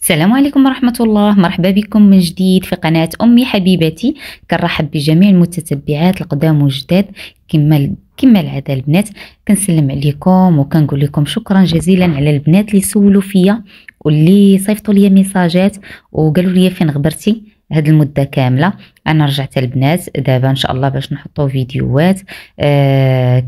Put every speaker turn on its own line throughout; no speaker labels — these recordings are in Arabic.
السلام عليكم ورحمة الله. مرحبا بكم من جديد في قناة أمي حبيبتي. كنرحب بجميع المتتبعات القدام والجداد. كما العادة البنات كنسلم عليكم وكنقول لكم شكرا جزيلا على البنات اللي سولوا فيا واللي صيفطوا لي ميساجات وقالوا لي فين غبرتي هاد المدة كاملة. انا رجعت البنات دابا ان شاء الله باش نحطوا فيديوهات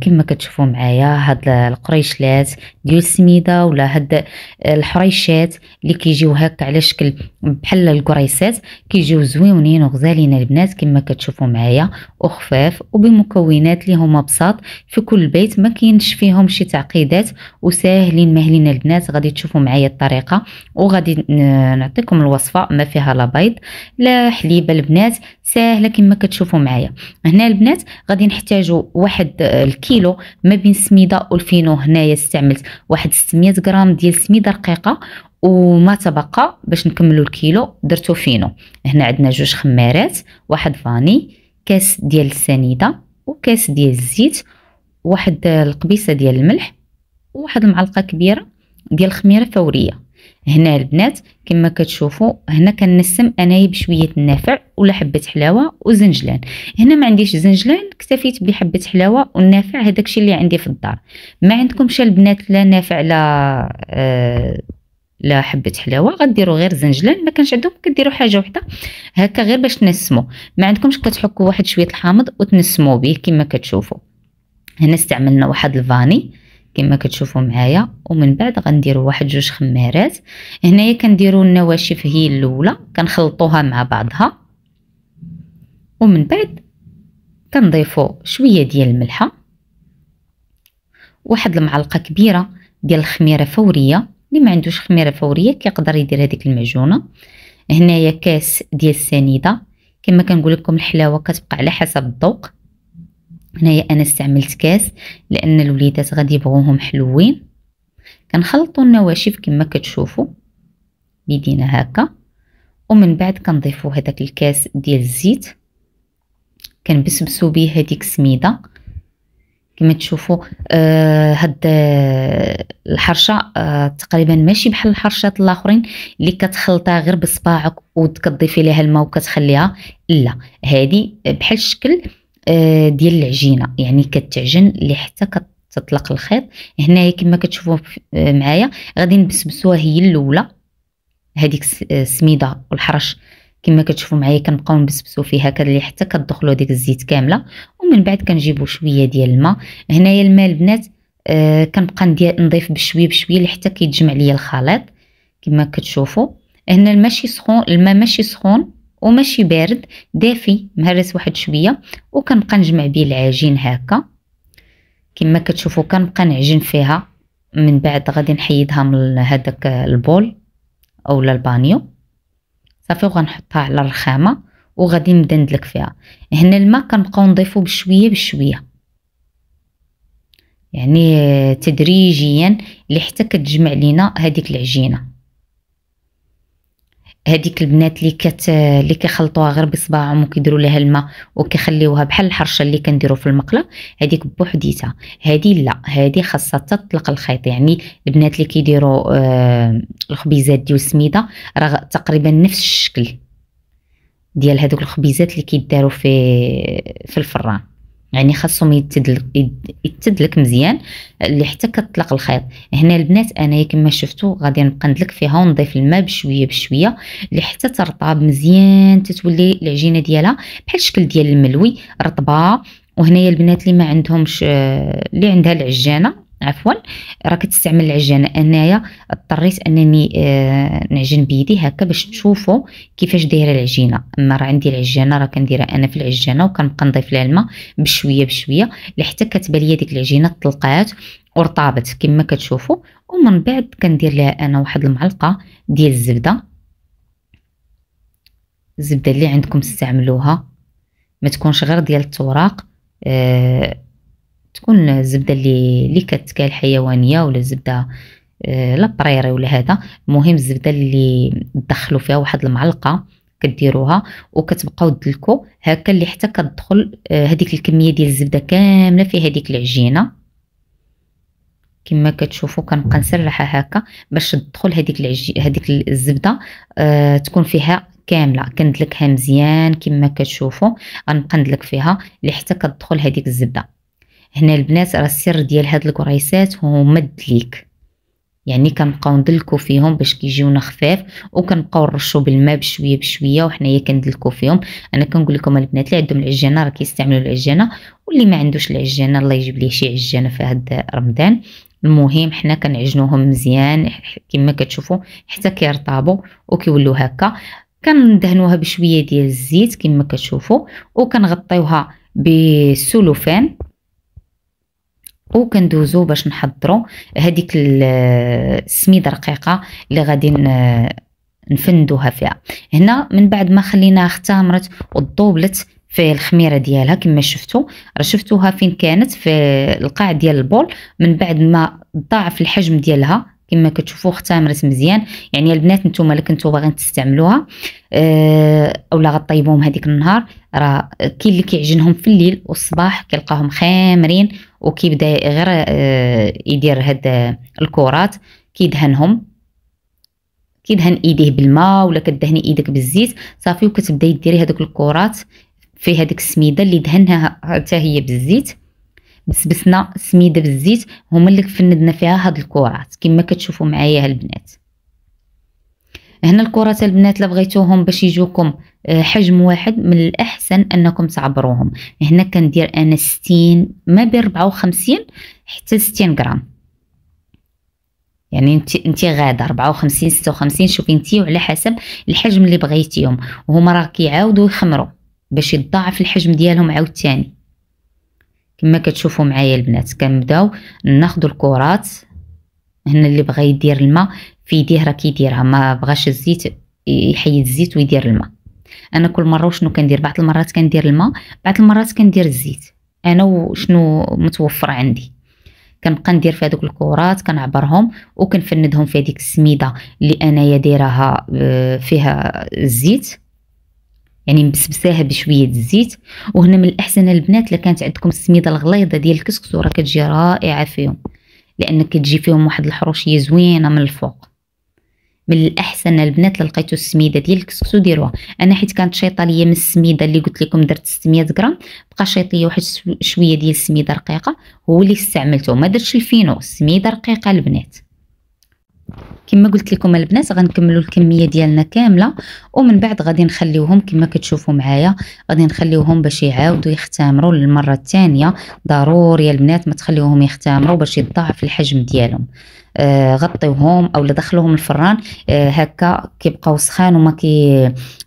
كما كتشوفوا معايا هاد القريشلات ديال السميده ولا هاد الحريشات اللي كيجيو هكا على شكل بحال الكريسات، كيجيو زويونين وغزالين البنات كما كتشوفوا معايا، وخفاف وبمكونات اللي هما بساط في كل بيت، ما كاينش فيهم شي تعقيدات وساهلين ماهلين البنات. غادي تشوفوا معايا الطريقه وغادي نعطيكم الوصفه. ما فيها لا بيض لا حليب البنات، ساهله كما كتشوفوا معايا. هنا البنات غادي نحتاجوا واحد الكيلو ما بين السميده والفينو. هنايا استعملت واحد 600 غرام ديال السميده رقيقه، وما تبقى باش نكملوا الكيلو درتو فينو. هنا عندنا جوج خمارات، واحد فاني، كاس ديال السنيده وكاس ديال الزيت، واحد القبيصه ديال الملح، وواحد المعلقه كبيره ديال الخميره فوريه. هنا البنات كما كتشوفوا هنا كنسم انايا بشويه النافع ولا حبه حلاوه وزنجلان. هنا ما عنديش زنجلان، اكتفيت بحبه حلاوه والنافع، هذاك الشيء اللي عندي في الدار. ما عندكمش البنات لا نافع لا حبه حلاوه غديروا غير زنجلان. ما كانش عندكم كديروا حاجه وحده هكا غير باش تنسموا. ما عندكمش كتحكوا واحد شويه الحامض وتنسموا به كما كتشوفوا. هنا استعملنا واحد الفاني كما كتشوفوا معايا، ومن بعد غنديروا واحد جوج خمارات. هنايا كنديروا النواشف هي الاولى كنخلطوها مع بعضها، ومن بعد كنضيفوا شويه ديال الملحه، واحد المعلقه كبيره ديال الخميره فوريه. اللي ما عندوش خميره فوريه كيقدر يدير هذيك المعجونه. هنايا كاس ديال السنيده. كما كنقول لكم الحلاوه كتبقى على حسب الذوق. هنايا انا استعملت كاس لان الوليدات غادي يبغوهم حلوين. كنخلطوا النواشف كما كتشوفوا بيدينا هكا، ومن بعد كنضيفوا هذاك الكاس ديال الزيت، كنبسبسوا به هذيك السميده كما تشوفوا. هاد الحرشه تقريبا ماشي بحال الحرشات الاخرين اللي كتخلطها غير بصباعك وكتضيفي ليها الماء وكتخليها، لا هذه بحال الشكل ديال العجينه، يعني كتعجن اللي حتى كتطلق الخيط. هنايا كما كتشوفوا معايا غادي نبسبسوها هي الاولى، هذيك السميده والحرش كما كتشوفوا معايا كنبقاو نبسبسوا فيها هكا اللي حتى كتدخلوا ديك الزيت كامله. ومن بعد كنجيبوا شويه ديال الماء. هنايا الماء البنات كنبقى نضيف بشويه بشويه حتى كيتجمع ليا الخليط كما كتشوفوا. هنا الماء ماشي سخون وماشي بارد، دافي مهرس واحد شويه، وكنبقى نجمع به العجين هكا كما كتشوفوا. كنبقى نعجن فيها، من بعد غادي نحيدها من هذاك البول اولا البانيو صافي، وغنحطها على الرخامه وغادي نبدا ندلك فيها. هنا الماء كنبقاو نضيفو بشويه بشويه، يعني تدريجيا لحتى كتجمع لينا هذيك العجينه. هذيك البنات اللي كيخلطوها غير بصباعهم وكيديروا لها الماء وكيخليوها بحال الحرشه اللي كنديروا في المقله، هذيك بوحديتها. هذه لا، هذه خاصها تطلق الخيط. يعني البنات اللي كيديروا الخبيزات ديال السميده راه تقريبا نفس الشكل ديال هذوك الخبيزات اللي كيداروا في الفران، يعني خاصهم يتدلك مزيان اللي حتى كتطلق الخيط. هنا البنات انا كما شفتوا غادي نبقى ندلك فيها ونضيف الماء بشويه بشويه لحتى ترطب مزيان، تتولي العجينه ديالها بحال الشكل ديال الملوي رطبه. وهنايا البنات اللي ما عندهمش اللي عندها العجانه عفوا راه كتستعمل العجانه. انايا اضطريت انني نعجن بيدي هكا باش تشوفوا كيفاش دايره العجينه. اما راه عندي العجانه راه كنديرها انا في العجانه وكنبقى نضيف لها الماء بشويه بشويه لحتى كتبان ليا ديك العجينه طلقات ورطابت كما كتشوفوا. ومن بعد كندير لها انا واحد المعلقه ديال الزبده اللي عندكم استعملوها، ما تكونش غير ديال التوراق، تكون الزبده اللي كتكال حيوانيه ولا الزبده لا بريري ولا هذا. المهم الزبده اللي تدخلوا فيها واحد المعلقه كديروها وكتبقاو تدلكوا هكا اللي حتى كتدخل هذيك الكميه ديال الزبده كامله في هذيك العجينه. كما كتشوفوا كنبقى نسرحها هكا باش تدخل هذيك الزبده تكون فيها كامله. كندلكها مزيان كما كتشوفوا، غنبقى ندلك فيها لحتى كتدخل هذيك الزبده. هنا البنات راه السر ديال هاد الكريسات هما الدليك، يعني كنبقاو ندلكو فيهم باش كيجيونا خفاف، وكنبقاو نرشو بالماء بشويه بشويه وحنايا كندلكو فيهم. انا كنقول لكم البنات اللي عندهم العجانه راه كيستعملوا العجانه، واللي ما عندوش العجانه الله يجيب ليه شي عجانه في هاد رمضان. المهم حنا كنعجنوهم مزيان كما كتشوفوا حتى كيرطابوا وكيولوا هكا. كندهنوها بشويه ديال الزيت كما كتشوفوا، وكنغطيوها بالسلوفان، وكندوزو باش نحضروا هذيك السميده رقيقه اللي غادي نفندوها فيها. هنا من بعد ما خليناها اختمرت وضوبلت في الخميره ديالها كما شفتوا، راه شفتوها فين كانت في القاع ديال البول. من بعد ما ضاعف الحجم ديالها كما كتشوفوا اختمرت مزيان. يعني البنات نتوما اللي كنتو باغيين تستعملوها اولا غطيبوهم هذيك النهار، راه كاين اللي كيعجنهم في الليل والصباح كيلقاهم خامرين، وكيبدا غير يدير هاد الكرات كيدهن ايديه بالماء ولا كدهني ايدك بالزيت صافي، وكتبداي ديري هذوك الكرات في هذيك السميده اللي دهنها حتى هي بالزيت. بسبسنا سميده بالزيت هما اللي فندنا فيها هاد الكرات كما كتشوفوا معايا البنات. هنا الكرات البنات لا بغيتوهم باش يجوكم حجم واحد، من الاحسن انكم تعبروهم. هنا كندير انا 60 ما بين 54 حتى 60 غرام، يعني انت غاده 54 56 شوفي انت وعلى حسب الحجم اللي بغيتيهم. وهما راه كيعاودوا يخمروا باش يضاعف الحجم ديالهم عاوتاني كما كتشوفوا معايا البنات. كنبداو ناخذوا الكرات. هنا اللي بغى يدير الماء في يديه راه كيديرها، ما بغاش الزيت يحيد الزيت ويدير الماء. انا كل مره وشنو كندير، بعض المرات كندير الماء، بعض المرات كندير الزيت. انا وشنو متوفر عندي كنبقى ندير في هذوك الكرات كنعبرهم وكنفندهم في هذيك السميده اللي انايا دايراها فيها الزيت، يعني مبسبساها بشويه الزيت. وهنا من الاحسن البنات الا كانت عندكم السميده الغليظه ديال الكسكس راه كتجي رائعه فيهم، لان كتجي فيهم واحد الحروشيه زوينه من الفوق. من الاحسن البنات الا لقيتوا السميده ديال الكسكس ديروها. انا حيت كانت شيطه ليا من السميده اللي قلت لكم درت 600 غرام، بقى شيط ليا واحد شويه ديال السميده رقيقه هو اللي استعملته، ما درتش الفينو، السميده رقيقه البنات. كما قلت لكم البنات غنكملوا الكميه ديالنا كامله، ومن بعد غادي نخليوهم كما كتشوفوا معايا، غادي نخليوهم باش يعاودوا يختمروا للمره الثانيه. ضروري البنات ما تخليوهم يختمروا باش يضاعف الحجم ديالهم. غطيوهم او دخلوهم الفران هكا كيبقاو سخان وما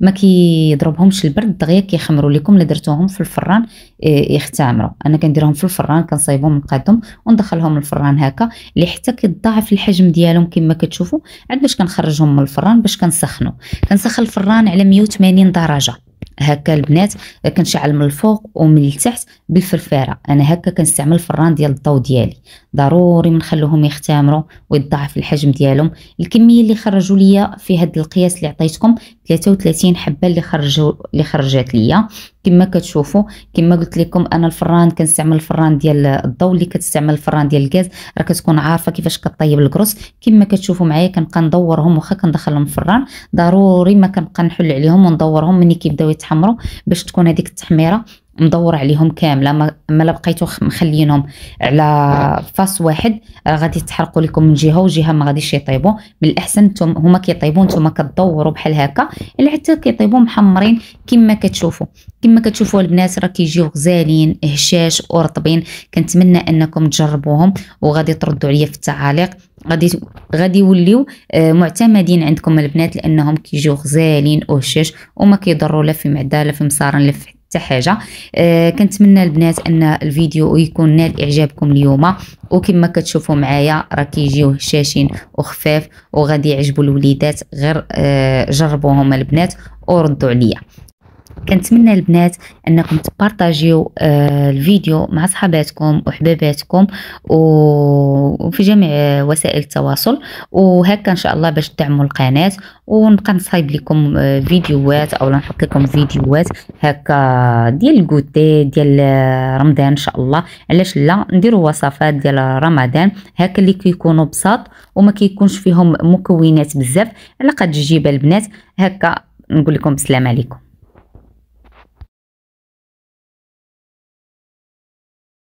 ما كيضربهمش البرد دغيا كيخمروا لكم. الا درتوهم في الفران يختمروا. انا كنديرهم في الفران كنصايبهم نقادهم وندخلهم الفران هكا لحتى كيضاعف الحجم ديالهم كما كتشوفوا. عاد باش كنخرجهم من الفران باش كنسخن الفران على 180 درجه هكا البنات. كنشعل من الفوق ومن التحت بالفرفاره. انا هكا كنستعمل الفران ديال الضو ديالي. ضروري ما نخلوهم يختمروا ويضاعف الحجم ديالهم. الكميه اللي خرجوا ليا في هذا القياس اللي عطيتكم 33 حبه اللي خرجت ليا كما كتشوفوا. كما قلت لكم انا الفران كنستعمل الفران ديال الضو، اللي كتستعمل الفران ديال الغاز راه كتكون عارفه كيفاش كطيب الكروس. كما كتشوفوا معايا كنبقى ندورهم واخا كندخلهم في الفران، ضروري ما كنبقى نحل عليهم وندورهم ملي كيبداو يتحمروا باش تكون هذيك التحميره مدور عليهم كامله. ما لا بقيتو مخلينهم على فاس واحد غادي تحرقوا لكم من جهه وجهه ما غاديش يطيبوا. من الاحسن نتوما هما كيطيبوا نتوما كتدوروا بحال هكا الا حتى كيطيبوا محمرين كما كتشوفوا البنات. راه كيجيو غزالين هشاش ورطبين. كنتمنى انكم تجربوهم وغادي تردوا عليا في التعاليق. غادي يوليو معتمدين عندكم البنات لانهم كيجيو غزالين وهشاش وما كيضروا لا في معده لا في مصارن لا في حتى حاجه. كنتمنى البنات ان الفيديو يكون نال اعجابكم اليوم. وكما كتشوفوا معايا راه كيجيو هشاشين وخفاف وغادي يعجبوا الوليدات. غير جربوهم البنات وردوا عليا. كنتمنى البنات انكم تبارطاجيو الفيديو مع صحاباتكم وحباباتكم وفي جميع وسائل التواصل، وهكا ان شاء الله باش تدعموا القناه، ونبقى نصايب لكم فيديوهات او نحط لكم فيديوهات هكا ديال الكوتي ديال رمضان ان شاء الله. علاش لا نديروا وصفات ديال رمضان هكا اللي كيكونوا بساط وما كيكونش فيهم مكونات بزاف على قد الجيبه البنات. هكا نقول لكم السلام عليكم.